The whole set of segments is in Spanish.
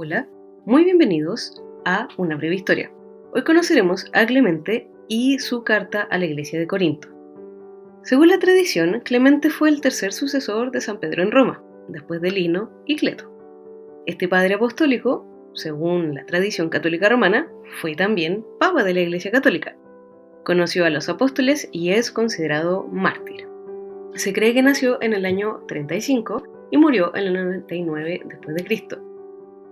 Hola, muy bienvenidos a Una breve historia. Hoy conoceremos a Clemente y su carta a la iglesia de Corinto. Según la tradición, Clemente fue el tercer sucesor de San Pedro en Roma, después de Lino y Cleto. Este padre apostólico, según la tradición católica romana, fue también papa de la iglesia católica. Conoció a los apóstoles y es considerado mártir. Se cree que nació en el año 35 y murió en el 99 después de Cristo.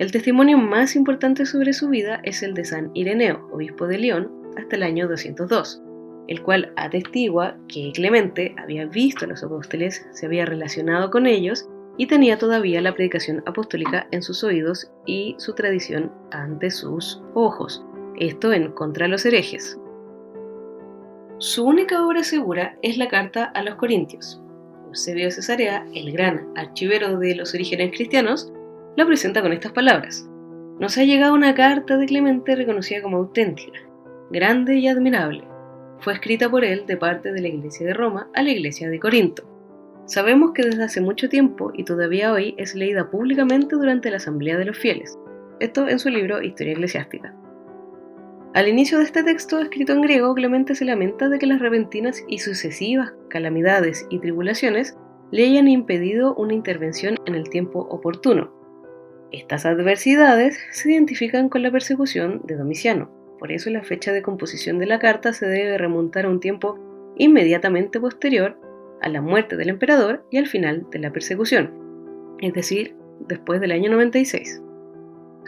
El testimonio más importante sobre su vida es el de San Ireneo, obispo de León, hasta el año 202, el cual atestigua que Clemente había visto a los apóstoles, se había relacionado con ellos y tenía todavía la predicación apostólica en sus oídos y su tradición ante sus ojos, esto en contra de los herejes. Su única obra segura es la carta a los Corintios. Eusebio de Cesarea, el gran archivero de los orígenes cristianos, la presenta con estas palabras: nos ha llegado una carta de Clemente reconocida como auténtica, grande y admirable. Fue escrita por él de parte de la iglesia de Roma a la iglesia de Corinto. Sabemos que desde hace mucho tiempo y todavía hoy es leída públicamente durante la asamblea de los fieles. Esto en su libro Historia Eclesiástica. Al inicio de este texto, escrito en griego, Clemente se lamenta de que las repentinas y sucesivas calamidades y tribulaciones le hayan impedido una intervención en el tiempo oportuno. Estas adversidades se identifican con la persecución de Domiciano, por eso la fecha de composición de la carta se debe remontar a un tiempo inmediatamente posterior a la muerte del emperador y al final de la persecución, es decir, después del año 96.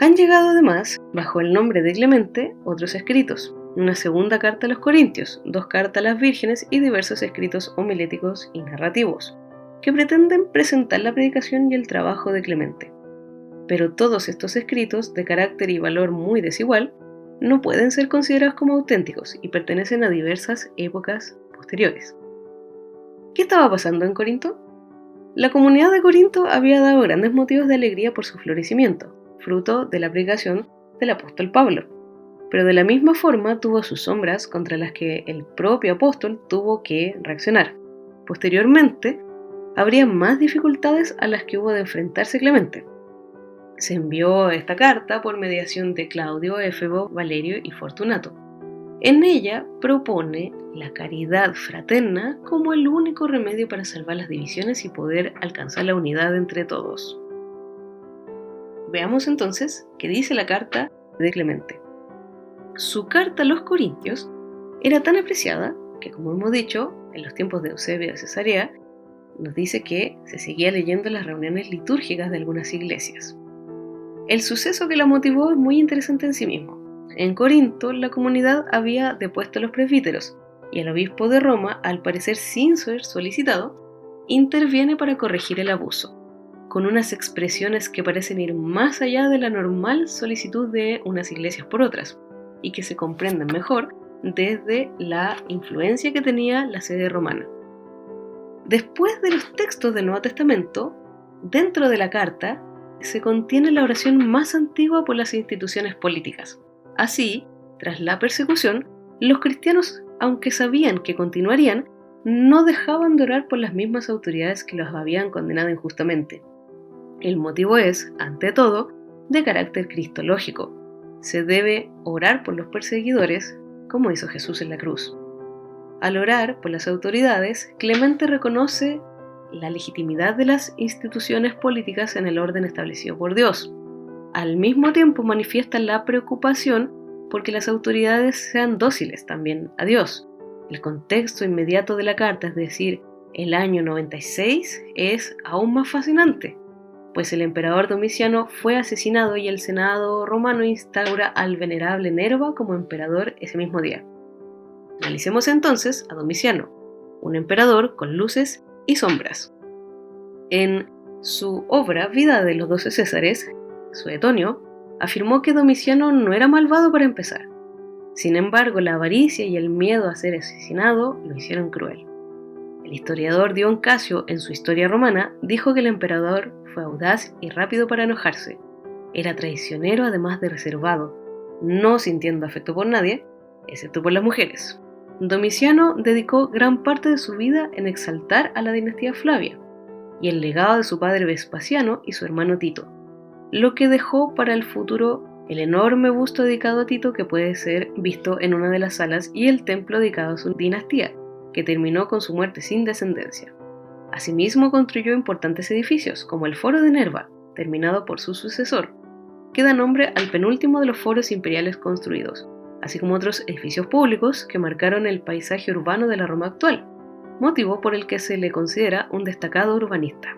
Han llegado además, bajo el nombre de Clemente, otros escritos, una segunda carta a los Corintios, 2 cartas a las vírgenes y diversos escritos homiléticos y narrativos, que pretenden presentar la predicación y el trabajo de Clemente. Pero todos estos escritos, de carácter y valor muy desigual, no pueden ser considerados como auténticos y pertenecen a diversas épocas posteriores. ¿Qué estaba pasando en Corinto? La comunidad de Corinto había dado grandes motivos de alegría por su florecimiento, fruto de la predicación del apóstol Pablo, pero de la misma forma tuvo sus sombras contra las que el propio apóstol tuvo que reaccionar. Posteriormente, habría más dificultades a las que hubo de enfrentarse Clemente. Se envió esta carta por mediación de Claudio, Éfebo, Valerio y Fortunato. En ella propone la caridad fraterna como el único remedio para salvar las divisiones y poder alcanzar la unidad entre todos. Veamos entonces qué dice la carta de Clemente. Su carta a los Corintios era tan apreciada que, como hemos dicho, en los tiempos de Eusebio de Cesarea, nos dice que se seguía leyendo en las reuniones litúrgicas de algunas iglesias. El suceso que la motivó es muy interesante en sí mismo. En Corinto, la comunidad había depuesto a los presbíteros y el obispo de Roma, al parecer sin ser solicitado, interviene para corregir el abuso, con unas expresiones que parecen ir más allá de la normal solicitud de unas iglesias por otras, y que se comprenden mejor desde la influencia que tenía la sede romana. Después de los textos del Nuevo Testamento, dentro de la carta, se contiene la oración más antigua por las instituciones políticas. Así, tras la persecución, los cristianos, aunque sabían que continuarían, no dejaban de orar por las mismas autoridades que los habían condenado injustamente. El motivo es, ante todo, de carácter cristológico. Se debe orar por los perseguidores, como hizo Jesús en la cruz. Al orar por las autoridades, Clemente reconoce la legitimidad de las instituciones políticas en el orden establecido por Dios. Al mismo tiempo manifiesta la preocupación porque las autoridades sean dóciles también a Dios. El contexto inmediato de la carta, es decir, el año 96, es aún más fascinante, pues el emperador Domiciano fue asesinado y el Senado romano instaura al venerable Nerva como emperador ese mismo día. Analicemos entonces a Domiciano, un emperador con luces y sombras. En su obra Vida de los 12 Césares, Suetonio afirmó que Domiciano no era malvado para empezar. Sin embargo, la avaricia y el miedo a ser asesinado lo hicieron cruel. El historiador Dion Casio, en su Historia Romana, dijo que el emperador fue audaz y rápido para enojarse. Era traicionero además de reservado, no sintiendo afecto por nadie, excepto por las mujeres. Domiciano dedicó gran parte de su vida en exaltar a la dinastía Flavia y el legado de su padre Vespasiano y su hermano Tito. lo que dejó para el futuro el enorme busto dedicado a Tito que puede ser visto en una de las salas y el templo dedicado a su dinastía, que terminó con su muerte sin descendencia. Asimismo construyó importantes edificios, como el Foro de Nerva, terminado por su sucesor, que da nombre al penúltimo de los foros imperiales construidos, así como otros edificios públicos que marcaron el paisaje urbano de la Roma actual, motivo por el que se le considera un destacado urbanista.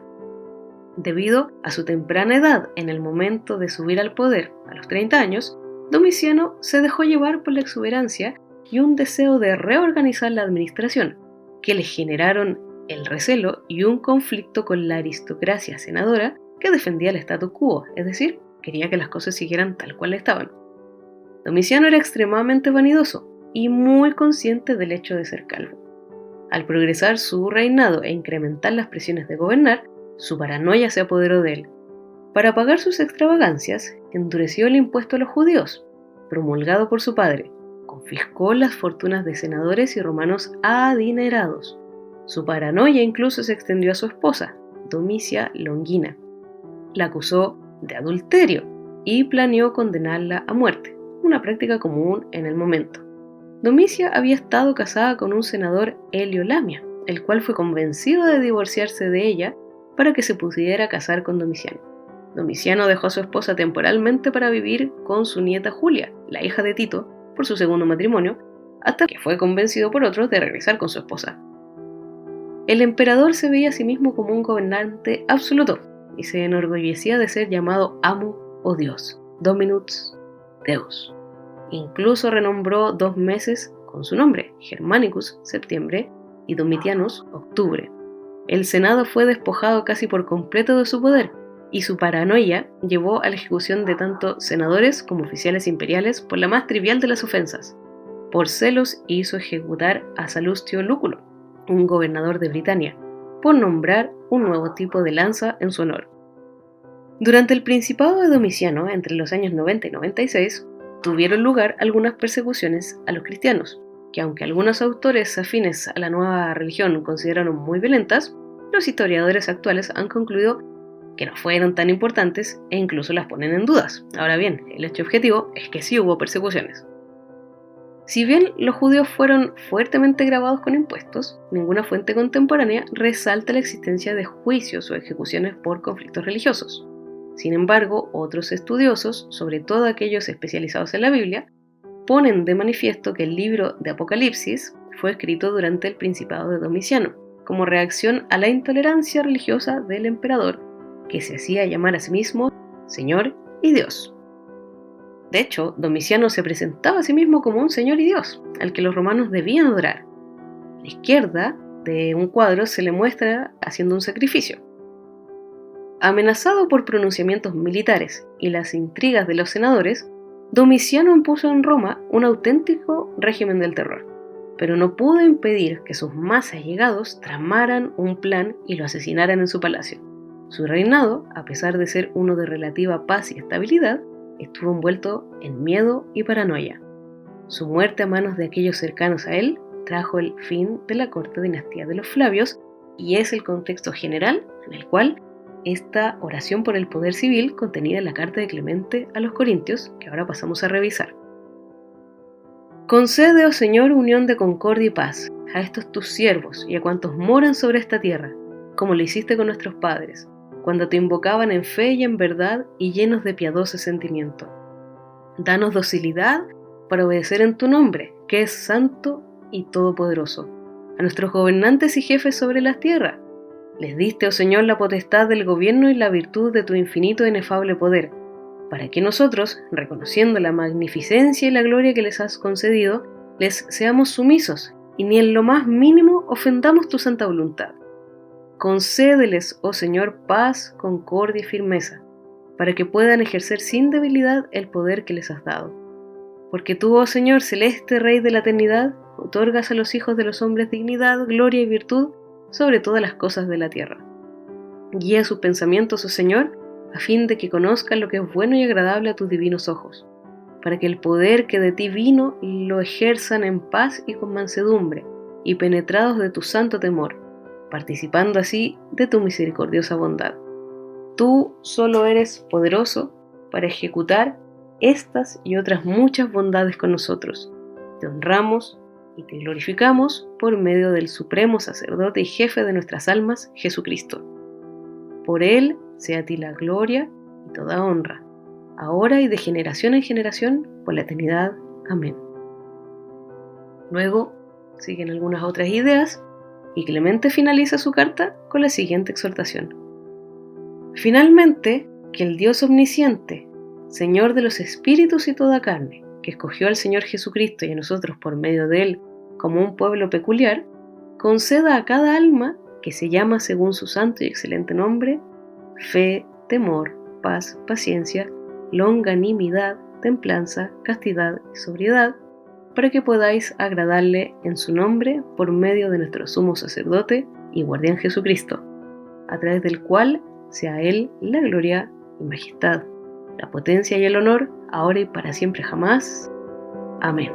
Debido a su temprana edad en el momento de subir al poder, a los 30 años, Domiciano se dejó llevar por la exuberancia y un deseo de reorganizar la administración, que le generaron el recelo y un conflicto con la aristocracia senadora que defendía el status quo, es decir, quería que las cosas siguieran tal cual estaban. Domiciano era extremadamente vanidoso y muy consciente del hecho de ser calvo. Al progresar su reinado e incrementar las presiones de gobernar, su paranoia se apoderó de él. Para pagar sus extravagancias, endureció el impuesto a los judíos, promulgado por su padre, confiscó las fortunas de senadores y romanos adinerados. Su paranoia incluso se extendió a su esposa, Domicia Longina. La acusó de adulterio y planeó condenarla a muerte, una práctica común en el momento. Domicia había estado casada con un senador, Helio Lamia, el cual fue convencido de divorciarse de ella para que se pudiera casar con Domiciano. Domiciano dejó a su esposa temporalmente para vivir con su nieta Julia, la hija de Tito, por su segundo matrimonio, hasta que fue convencido por otros de regresar con su esposa. El emperador se veía a sí mismo como un gobernante absoluto y se enorgullecía de ser llamado amo o dios, Dominus Deus. Incluso renombró 2 meses con su nombre, Germanicus, septiembre, y Domitianus, octubre. El Senado fue despojado casi por completo de su poder, y su paranoia llevó a la ejecución de tanto senadores como oficiales imperiales por la más trivial de las ofensas. Por celos hizo ejecutar a Salustio Lúculo, un gobernador de Britania, por nombrar un nuevo tipo de lanza en su honor. Durante el principado de Domiciano, entre los años 90 y 96, tuvieron lugar algunas persecuciones a los cristianos, que aunque algunos autores afines a la nueva religión consideraron muy violentas, los historiadores actuales han concluido que no fueron tan importantes e incluso las ponen en dudas. Ahora bien, el hecho objetivo es que sí hubo persecuciones. Si bien los judíos fueron fuertemente gravados con impuestos, ninguna fuente contemporánea resalta la existencia de juicios o ejecuciones por conflictos religiosos. Sin embargo, otros estudiosos, sobre todo aquellos especializados en la Biblia, ponen de manifiesto que el libro de Apocalipsis fue escrito durante el principado de Domiciano, como reacción a la intolerancia religiosa del emperador, que se hacía llamar a sí mismo Señor y Dios. De hecho, Domiciano se presentaba a sí mismo como un Señor y Dios, al que los romanos debían adorar. A la izquierda de un cuadro se le muestra haciendo un sacrificio. Amenazado por pronunciamientos militares y las intrigas de los senadores, Domiciano impuso en Roma un auténtico régimen del terror, pero no pudo impedir que sus más allegados tramaran un plan y lo asesinaran en su palacio. Su reinado, a pesar de ser uno de relativa paz y estabilidad, estuvo envuelto en miedo y paranoia. Su muerte a manos de aquellos cercanos a él trajo el fin de la corta dinastía de los Flavios y es el contexto general en el cual esta oración por el poder civil contenida en la carta de Clemente a los Corintios, que ahora pasamos a revisar. Concede, oh Señor, unión de concordia y paz a estos tus siervos y a cuantos moran sobre esta tierra, como lo hiciste con nuestros padres, cuando te invocaban en fe y en verdad y llenos de piadoso sentimiento. Danos docilidad para obedecer en tu nombre, que es santo y todopoderoso, a nuestros gobernantes y jefes sobre la tierra. Les diste, oh Señor, la potestad del gobierno y la virtud de tu infinito e inefable poder, para que nosotros, reconociendo la magnificencia y la gloria que les has concedido, les seamos sumisos y ni en lo más mínimo ofendamos tu santa voluntad. Concédeles, oh Señor, paz, concordia y firmeza, para que puedan ejercer sin debilidad el poder que les has dado. Porque tú, oh Señor, celeste Rey de la eternidad, otorgas a los hijos de los hombres dignidad, gloria y virtud sobre todas las cosas de la tierra. Guía sus pensamientos, oh Señor, a fin de que conozcan lo que es bueno y agradable a tus divinos ojos, para que el poder que de ti vino lo ejerzan en paz y con mansedumbre, y penetrados de tu santo temor, participando así de tu misericordiosa bondad. Tú solo eres poderoso para ejecutar estas y otras muchas bondades con nosotros. Te honramos y te glorificamos por medio del supremo sacerdote y jefe de nuestras almas, Jesucristo. Por Él sea a ti la gloria y toda honra, ahora y de generación en generación, por la eternidad. Amén. Luego siguen algunas otras ideas y Clemente finaliza su carta con la siguiente exhortación. Finalmente, que el Dios omnisciente, Señor de los espíritus y toda carne, que escogió al Señor Jesucristo y a nosotros por medio de Él como un pueblo peculiar, conceda a cada alma que se llama según su santo y excelente nombre, fe, temor, paz, paciencia, longanimidad, templanza, castidad y sobriedad, para que podáis agradarle en su nombre por medio de nuestro sumo sacerdote y guardián Jesucristo, a través del cual sea a Él la gloria y majestad, la potencia y el honor, ahora y para siempre jamás. Amén.